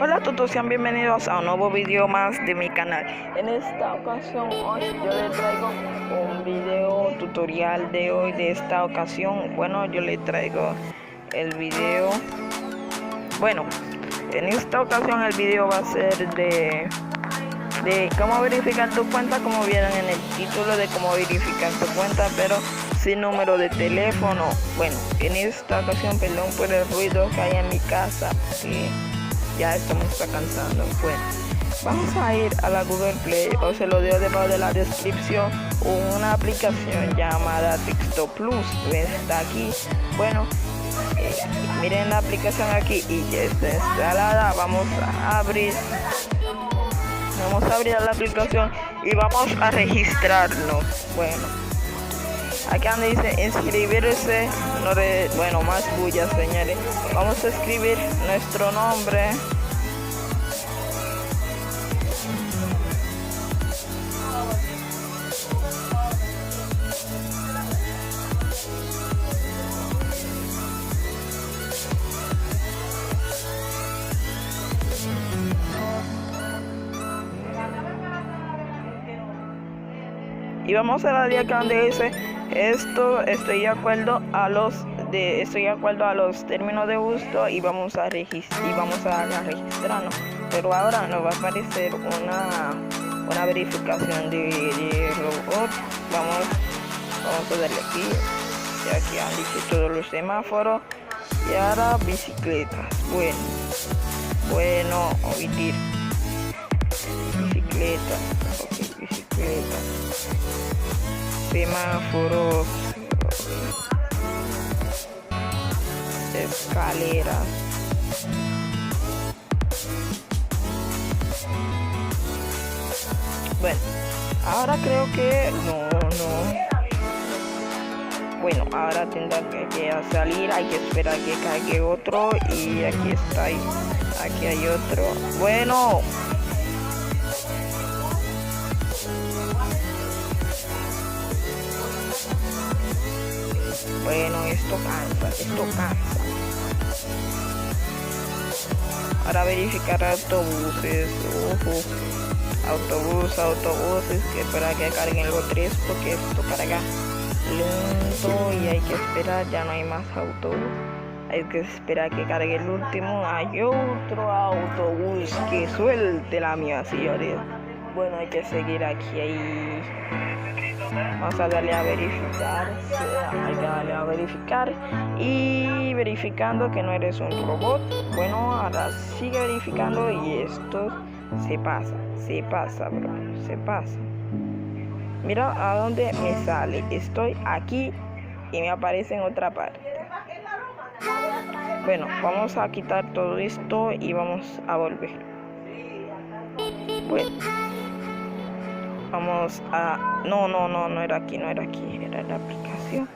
Hola a todos, sean bienvenidos a un nuevo video más de mi canal. En esta ocasión hoy yo les traigo un video tutorial de hoy de esta ocasión. Bueno, yo les traigo el video. Bueno, en esta ocasión el video va a ser de cómo verificar tu cuenta, como vieron en el título, de cómo verificar tu cuenta, pero sin número de teléfono. Bueno, en esta ocasión, perdón por el ruido que hay en mi casa, que ya esto me está cansando. Bueno, vamos a ir a la Google Play, o se lo dejo debajo de la descripción, una aplicación llamada Texto Plus, está aquí. Bueno, miren la aplicación aquí y ya está instalada. Vamos a abrir la aplicación y vamos a registrarnos. Bueno, aquí donde dice inscribirse, bueno, más bulla, señores. Vamos a escribir nuestro nombre. Y vamos a darle acá donde dice estoy de acuerdo a los términos de uso, y vamos a registrarnos. Pero ahora nos va a aparecer una verificación de robot. Vamos a darle aquí, y aquí han dicho todos los semáforos, y ahora bicicletas. Bueno, omitir bicicleta, ok, bicicleta, semáforos, escaleras, bueno, ahora creo que no, bueno, ahora tendrá que salir, hay que esperar que cargue otro, y aquí está, aquí hay otro. Bueno, esto cansa. Ahora verificar autobuses. Autobuses, que espera que carguen los tres, porque esto carga lento y hay que esperar. Ya no hay más autobús, hay que esperar que cargue el último. Hay otro autobús que suelte la mía, señores. Bueno, hay que seguir aquí. Vamos a darle a verificar. Hay que darle a verificar, y verificando que no eres un robot. Bueno, ahora sigue verificando, y esto se pasa, bro, se pasa. Mira a dónde me sale. Estoy aquí y me aparece en otra parte. Bueno, vamos a quitar todo esto y vamos a volver. Bueno, vamos a... No era aquí, era la aplicación.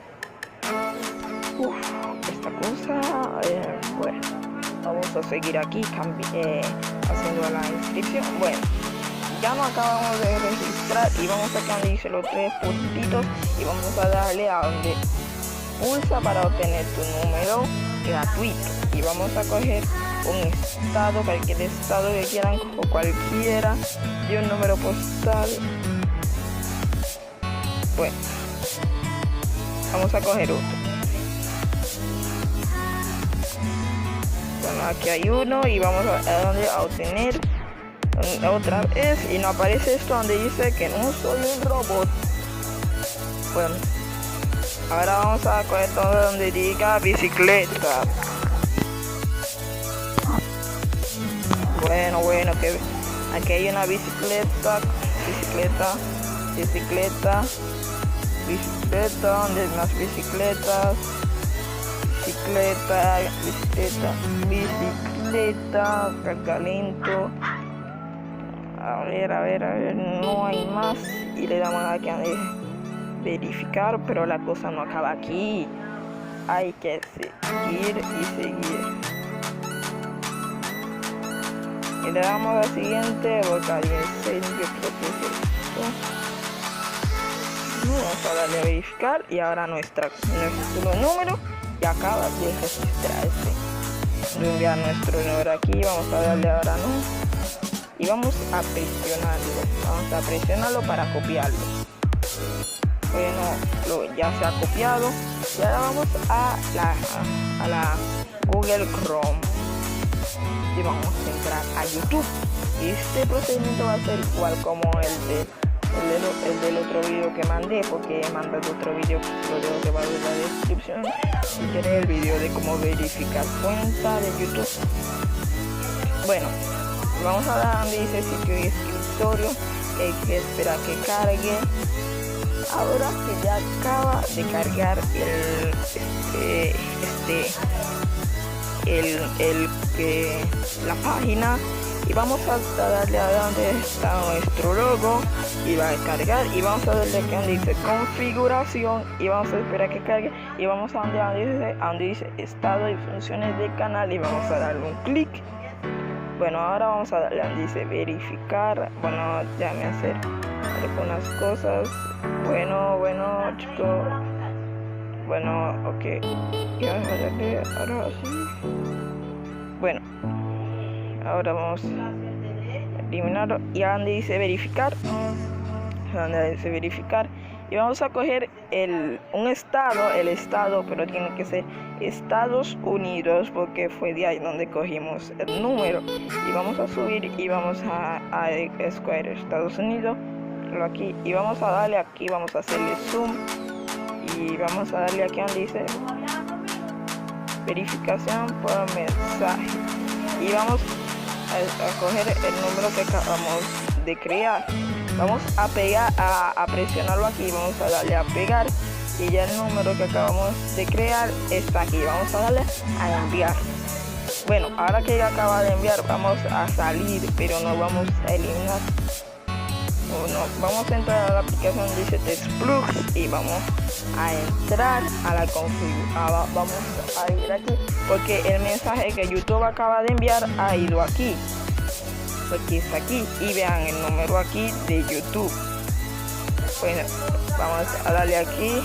Esta cosa... bueno, vamos a seguir aquí haciendo la inscripción. Bueno, ya nos acabamos de registrar, y vamos a donde dice los tres puntitos, y vamos a darle a donde pulsa para obtener tu número gratuito. Y vamos a coger un estado, cualquier estado que quieran, o cualquiera, y un número postal. Bueno, vamos a coger otro. Bueno, aquí hay uno, y vamos a obtener otra vez, y nos aparece esto donde dice que no soy un robot. Bueno, ahora vamos a coger todo donde diga bicicleta. Bueno, que aquí hay una bicicleta, donde hay más bicicletas, bicicleta, carga lento. A ver, no hay más, y le damos aquí a verificar, pero la cosa no acaba aquí, hay que seguir y seguir. Y le damos a la siguiente, porque hay yo creo que es esto. Vamos a darle a verificar, y ahora nuestro número ya acaba de registrarse. de enviar nuestro número aquí. Vamos a darle ahora no. Y vamos a presionarlo para copiarlo. Bueno, ya se ha copiado. Y ahora vamos a la Google Chrome y vamos a entrar a YouTube. Este procedimiento va a ser igual como el del otro video que mandé, porque he mandado otro video que lo dejo debajo de la descripción si quieren el video de cómo verificar cuenta de YouTube. Bueno, vamos a dar donde dice sitio y escritorio, hay que esperar que cargue. Ahora que ya acaba de cargar la página, y vamos a darle a donde está nuestro logo y va a cargar, y vamos a darle aquí donde dice configuración y vamos a esperar que cargue, y vamos a donde dice estado y funciones del canal y vamos a darle un clic. Bueno, ahora vamos a darle donde dice verificar. Bueno, ya me hacer algunas cosas. Bueno chicos, bueno, ok, ya ahora sí. Bueno, ahora vamos a eliminarlo y a donde dice verificar, y vamos a coger el estado, pero tiene que ser Estados Unidos porque fue de ahí donde cogimos el número, y vamos a subir y vamos a escoger Estados Unidos aquí, y vamos a darle aquí, vamos a hacerle zoom y vamos a darle aquí donde dice verificación por mensaje, y vamos a coger el número que acabamos de crear. Vamos a pegar, a presionarlo aquí, vamos a darle a pegar, y ya el número que acabamos de crear está aquí. Vamos a darle a enviar. Bueno, ahora que ya acaba de enviar, vamos a salir, pero no vamos a eliminar. Vamos a entrar a la aplicación dice TestPlugins y vamos a entrar a la configuración. Vamos a ir aquí porque el mensaje que YouTube acaba de enviar ha ido aquí, porque está aquí, y vean el número aquí de YouTube. Bueno, vamos a darle aquí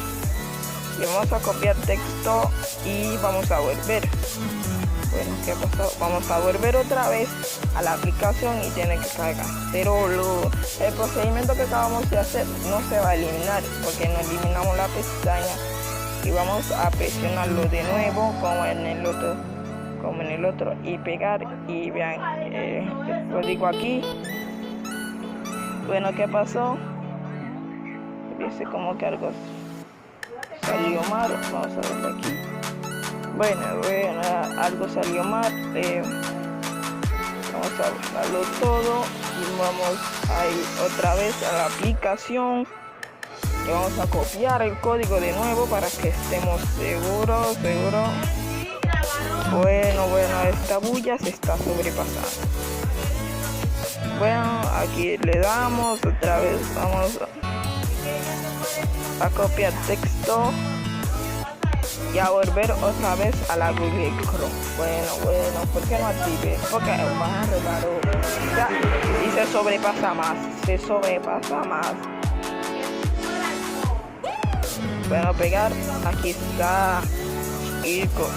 y vamos a copiar texto y vamos a volver. Bueno, ¿qué pasó? Vamos a volver otra vez a la aplicación y tiene que cargar, pero el procedimiento que acabamos de hacer no se va a eliminar porque no eliminamos la pestaña, y vamos a presionarlo de nuevo como en el otro y pegar, y vean el código aquí. Bueno, ¿qué pasó? Dice como que algo salió mal. Vamos a verlo aquí. Bueno, algo salió mal. Vamos a buscarlo todo y vamos a ir otra vez a la aplicación y vamos a copiar el código de nuevo para que estemos seguros. Bueno, esta bulla se está sobrepasando. Bueno, aquí le damos otra vez, vamos a copiar texto y a volver otra vez a la Google Chrome. Bueno, ¿por qué no active? Porque es más raro. Ya, y se sobrepasa más. Bueno, pegar, aquí está, chicos.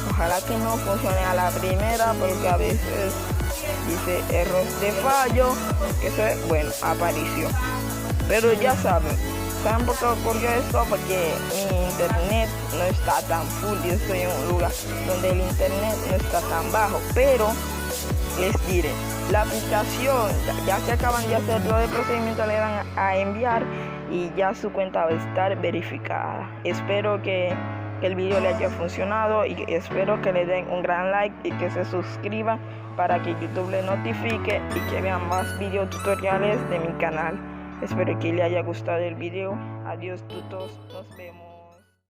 Ojalá que no funcione a la primera, porque a veces dice error de fallo, que eso es, bueno, apareció. Pero ya saben por qué esto, porque mi internet no está tan full, yo estoy en un lugar donde el internet no está tan bajo, pero les diré, la aplicación, ya que acaban de hacer todo el procedimiento, le dan a enviar y ya su cuenta va a estar verificada. Espero que el video le haya funcionado y espero que le den un gran like y que se suscriban para que YouTube le notifique y que vean más videos tutoriales de mi canal. Espero que le haya gustado el video. Adiós tutos.